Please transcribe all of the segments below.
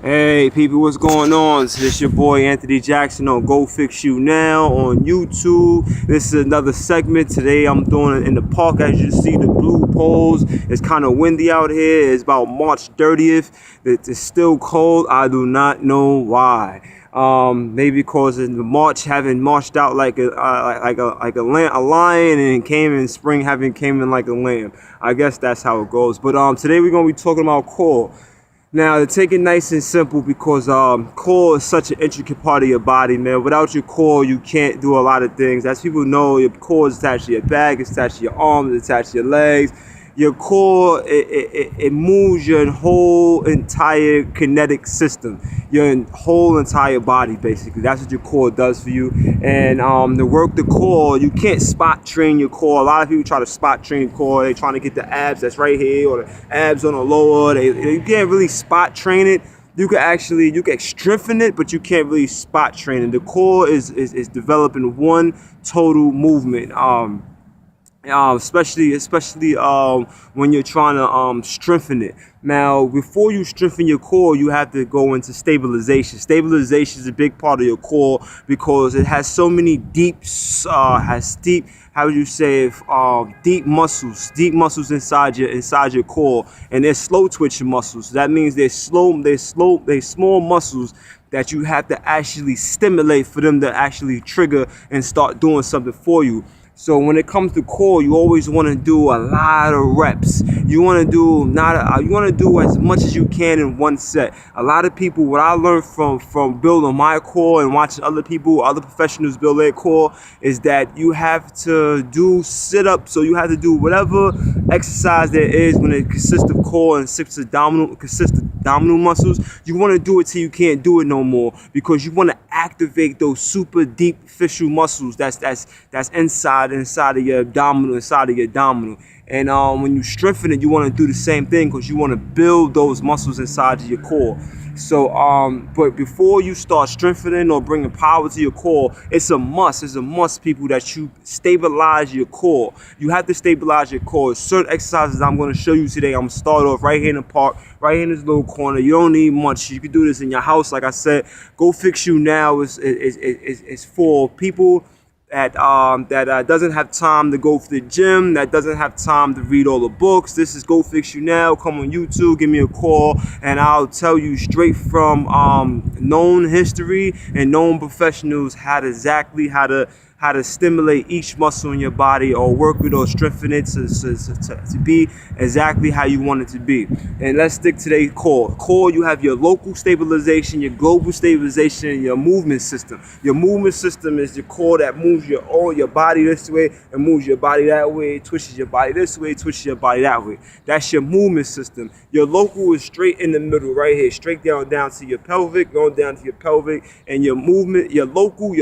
Hey people, what's going on? So this your boy Anthony Jackson on Go Fix You Now on YouTube. This is another segment. Today I'm doing it in the park. As you see, the blue poles. It's kind of windy out here. It's about March 30th. It's still cold. I do not know why. Maybe because in the March having marched out like a lion and came in spring having came in like a lamb. I guess that's how it goes. But today we're gonna be talking about core. Now, to take it nice and simple, because core is such an intricate part of your body, man. Without your core, you can't do a lot of things. As people know, your core is attached to your back, it's attached to your arms, it's attached to your legs. Your core, it moves your whole entire kinetic system, your whole entire body, basically. That's what your core does for you. And to work the core, you can't spot train your core. A lot of people try to spot train core. They're trying to get the abs that's right here or the abs on the lower. You can't really spot train it. You can strengthen it, but you can't really spot train it. The core is developing one total movement. Especially when you're trying to strengthen it. Now, before you strengthen your core, you have to go into stabilization. Stabilization is a big part of your core because it has so many deep muscles inside your core, and they're slow twitching muscles. That means they're small muscles that you have to actually stimulate for them to actually trigger and start doing something for you. So when it comes to core, you always want to do a lot of reps. You want to do as much as you can in one set. A lot of people, what I learned from building my core and watching other professionals build their core, is that you have to do sit-ups. So you have to do whatever exercise there is when it consists of core and consists of abdominal muscles. You want to do it till you can't do it no more, because you want to activate those super deep facial muscles that's inside of your abdominal. And when you strengthen it, you want to do the same thing, because you want to build those muscles inside of your core. So but before you start strengthening or bringing power to your core, it's a must, people, that you stabilize your core. You have to stabilize your core. Certain exercises I'm going to show you today. I'm going to start off right here in the park, right here in this little corner. You don't need much. You can do this in your house. Like I said, Go Fix You Now is for people that doesn't have time to go to the gym, that doesn't have time to read all the books. This is Go Fix You Now. Come on YouTube, give me a call, and I'll tell you straight from known history and known professionals how to stimulate each muscle in your body, or work with or strengthen it to be exactly how you want it to be. And let's stick to the core. Core, you have your local stabilization, your global stabilization, and your movement system. Your movement system is the core that moves your body this way and moves your body that way, twishes your body this way, twishes your body that way. That's your movement system. Your local is straight in the middle, right here, straight down to your pelvic, going down to your pelvic. And your movement, your local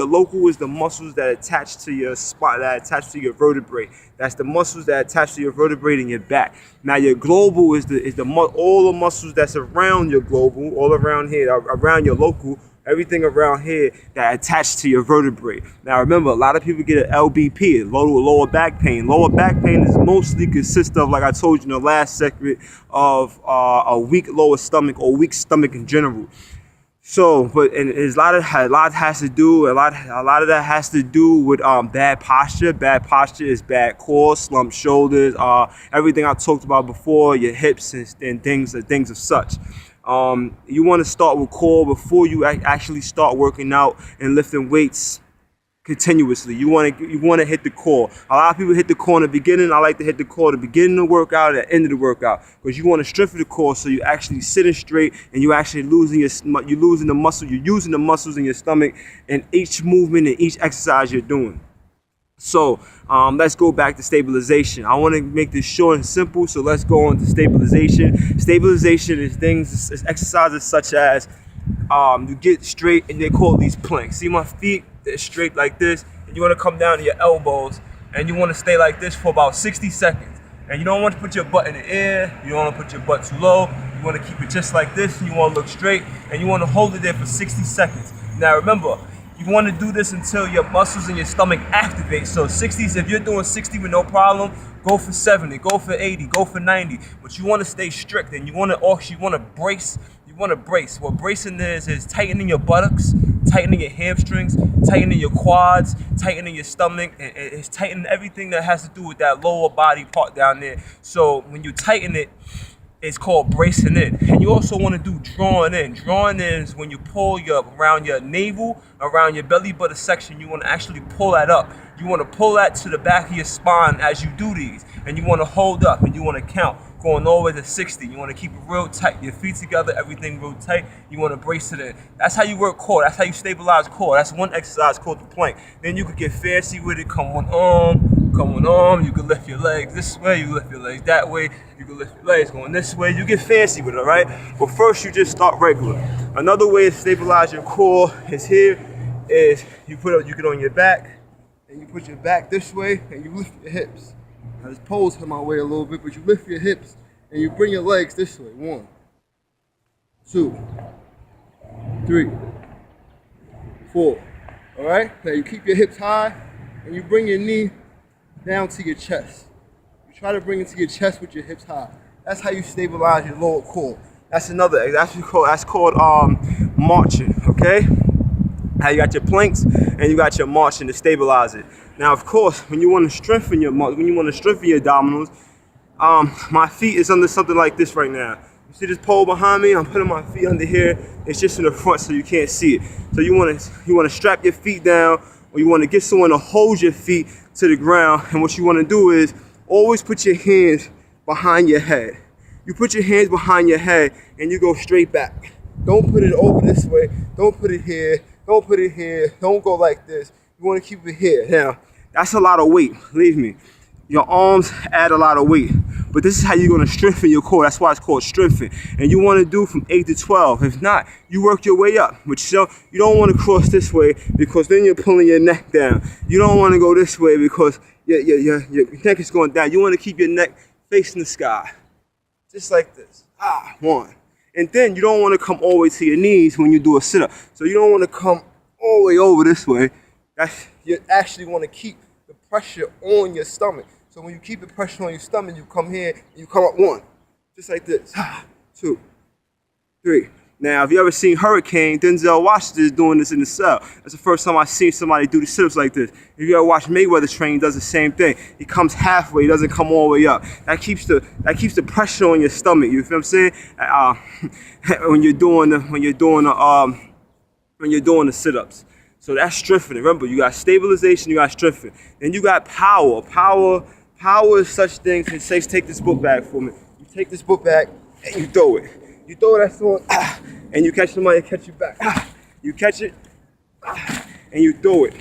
is the muscles that attached to your spine, that attached to your vertebrae. That's the muscles that attach to your vertebrae in your back. Now your global is all the muscles that's around your global, all around here, around your local, everything around here that attached to your vertebrae. Now remember, a lot of people get an LBP, lower back pain. Lower back pain is mostly consists of, like I told you in the last segment, of a weak lower stomach or weak stomach in general. So, but and a lot of that has to do with bad posture. Bad posture is bad core, slumped shoulders, everything I talked about before, your hips and things of such. You want to start with core before you actually start working out and lifting weights continuously. You want to hit the core. A lot of people hit the core in the beginning. I like to hit the core at the beginning of the workout and the end of the workout, because you want to strengthen the core so you're actually sitting straight and you're actually using the muscles in your stomach in each movement and each exercise you're doing. So let's go back to stabilization. I want to make this short and simple, so let's go on to stabilization. Stabilization is exercises such as you get straight, and they call these planks. See my feet? They're straight like this, and you want to come down to your elbows, and you want to stay like this for about 60 seconds. And you don't want to put your butt in the air, you don't want to put your butt too low, you want to keep it just like this, and you want to look straight, and you want to hold it there for 60 seconds. Now remember, you want to do this until your muscles in your stomach activate. So 60s, if you're doing 60 with no problem, go for 70, go for 80, go for 90. But you want to stay strict, and you want to brace You want to brace. What bracing is tightening your buttocks, tightening your hamstrings, tightening your quads, tightening your stomach. It's tightening everything that has to do with that lower body part down there. So when you tighten it, it's called bracing in. And you also want to do drawing in. Drawing in is when you pull around your navel, around your belly button section. You want to actually pull that up. You want to pull that to the back of your spine as you do these. And you want to hold up and you want to count, going all the way to 60. You want to keep it real tight. Your feet together, everything real tight. You want to brace it in. That's how you work core. That's how you stabilize core. That's one exercise called the plank. Then you could get fancy with it. Come one arm. You can lift your legs this way. You lift your legs that way. You can lift your legs going this way. You get fancy with it, all right? But first, you just start regular. Another way to stabilize your core is here. Is you get on your back and you put your back this way and you lift your hips. Now this pole's come my way a little bit, but you lift your hips and you bring your legs this way. 1, 2, 3, 4. All right? Now you keep your hips high and you bring your knee down to your chest. You try to bring it to your chest with your hips high. That's how you stabilize your lower core. That's another. That's called marching. Okay? Now you got your planks and you got your marching to stabilize it. Now, of course, when you want to strengthen your abdominals, my feet is under something like this right now. You see this pole behind me? I'm putting my feet under here. It's just in the front so you can't see it. So you want to strap your feet down, or you want to get someone to hold your feet to the ground. And what you want to do is always put your hands behind your head. You put your hands behind your head and you go straight back. Don't put it over this way. Don't put it here. Don't put it here. Don't go like this. You want to keep it here. Now, that's a lot of weight. Believe me. Your arms add a lot of weight. But this is how you're going to strengthen your core. That's why it's called strengthen. And you want to do from 8 to 12. If not, you work your way up. But you don't want to cross this way because then you're pulling your neck down. You don't want to go this way because your neck is going down. You want to keep your neck facing the sky. Just like this. 1. And then you don't want to come all the way to your knees when you do a sit-up. So you don't want to come all the way over this way. You actually want to keep the pressure on your stomach. So when you keep the pressure on your stomach, you come here and you come up 1. Just like this. 2, 3. Now, if you ever seen Hurricane, Denzel Washington is doing this in the cell. That's the first time I've seen somebody do the sit-ups like this. If you ever watch Mayweather train, he does the same thing. He comes halfway, he doesn't come all the way up. That keeps the pressure on your stomach. You feel what I'm saying? When you're doing the sit-ups. So that's strengthening. Remember, you got stabilization, you got strengthening. Then you got power. Power is such things. It says, take this book bag for me. You take this book bag and you throw it. You throw it at someone, and you catch somebody and catch you back. You catch it, and you throw it.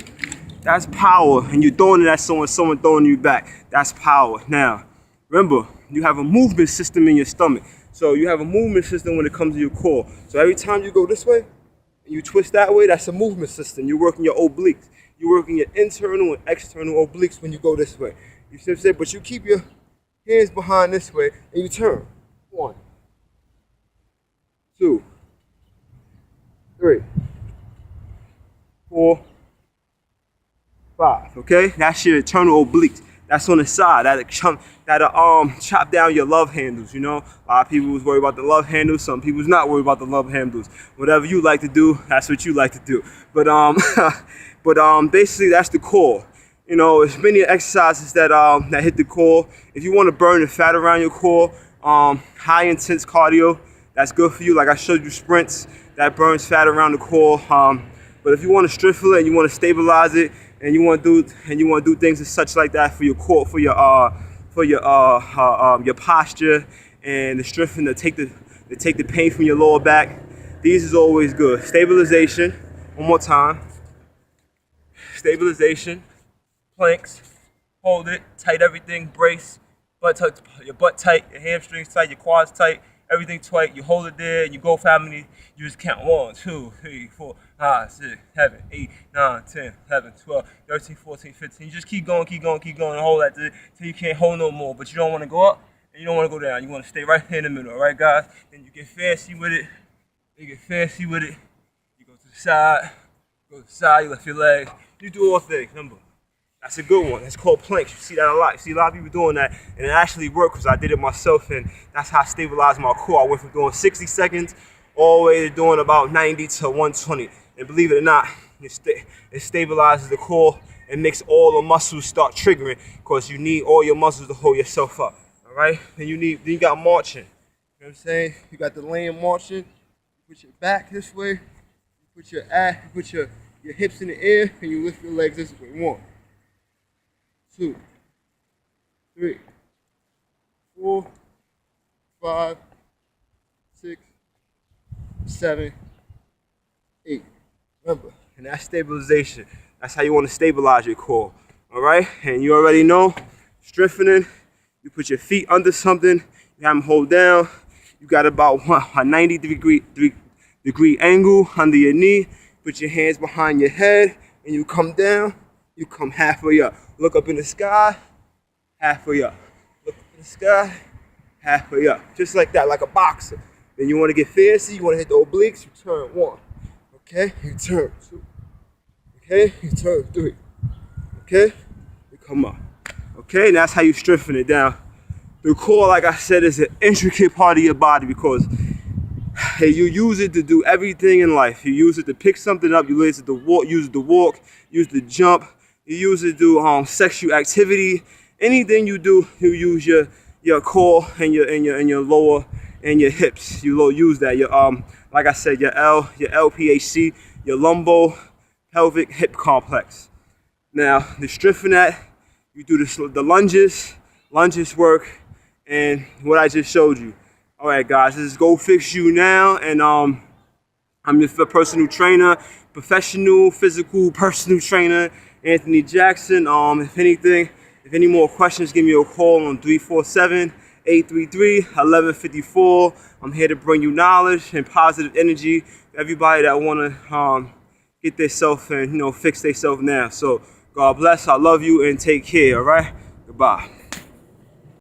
That's power. And you're throwing it at someone throwing you back. That's power. Now, remember, you have a movement system in your stomach. So you have a movement system when it comes to your core. So every time you go this way, and you twist that way, that's a movement system. You're working your obliques. You're working your internal and external obliques when you go this way. You see what I'm saying? But you keep your hands behind this way, and you turn. 1, 2, 3, 4, 5. Okay, that's your internal obliques. That's on the side. That'll chop down your love handles. You know, a lot of people was worried about the love handles. Some people's not worried about the love handles. Whatever you like to do, that's what you like to do. But basically that's the core. You know, there's many exercises that hit the core. If you want to burn the fat around your core, high intense cardio. That's good for you. Like I showed you sprints, that burns fat around the core. But if you want to strengthen it and you want to stabilize it and you want to do things and such like that for your core, for your posture and the strengthen to take the pain from your lower back, these is always good. Stabilization, one more time. Stabilization, planks, hold it, tight everything, brace, your butt tight, your hamstrings tight, your quads tight. Everything tight, you hold it there, and you go family, you just count 1, 2, 3, 4, 5, 6, 7, 8, 9, 10, 11, 12, 13, 14, 15. You just keep going, and hold that till you can't hold no more. But you don't want to go up, and you don't want to go down. You want to stay right here in the middle, all right, guys? Then you get fancy with it. You go to the side, you lift your legs. You do all things, remember. That's a good one. It's called planks. You see that a lot. You see a lot of people doing that, and it actually worked because I did it myself, and that's how I stabilized my core. I went from doing 60 seconds all the way to doing about 90 to 120. And believe it or not, it stabilizes the core and makes all the muscles start triggering, because you need all your muscles to hold yourself up. All right? Then you got marching. You know what I'm saying? You got the lane marching. You put your back this way. You put your hips in the air, and you lift your legs this way. 1, 2, 3, 4, 5, 6, 7, 8. Remember, and that's stabilization. That's how you want to stabilize your core. All right? And you already know, strengthening, you put your feet under something, you have them hold down. You got about a 90 degree angle under your knee. Put your hands behind your head, and you come down. You come halfway up. Look up in the sky, halfway up. Look up in the sky, halfway up. Just like that, like a boxer. Then you want to get fancy, you want to hit the obliques, you turn 1. Okay, you turn 2. Okay, you turn 3. Okay, you come up. Okay, and that's how you strengthen it down. The core, like I said, is an intricate part of your body, because hey, you use it to do everything in life. You use it to pick something up, you use it to walk, use it to jump, you use it to do sexual activity. Anything you do, you use your core and your lower and your hips. You use that. Your like I said, your LPHC, your lumbo pelvic hip complex. Now, to strengthen that, you do the lunges work, and what I just showed you. All right, guys, this is Go Fix You Now, and I'm your personal trainer, professional physical personal trainer, Anthony Jackson. If any more questions, give me a call on 347-833-1154. I'm here to bring you knowledge and positive energy. Everybody that wanna get themselves and fix themselves now. So God bless. I love you and take care. All right. Goodbye.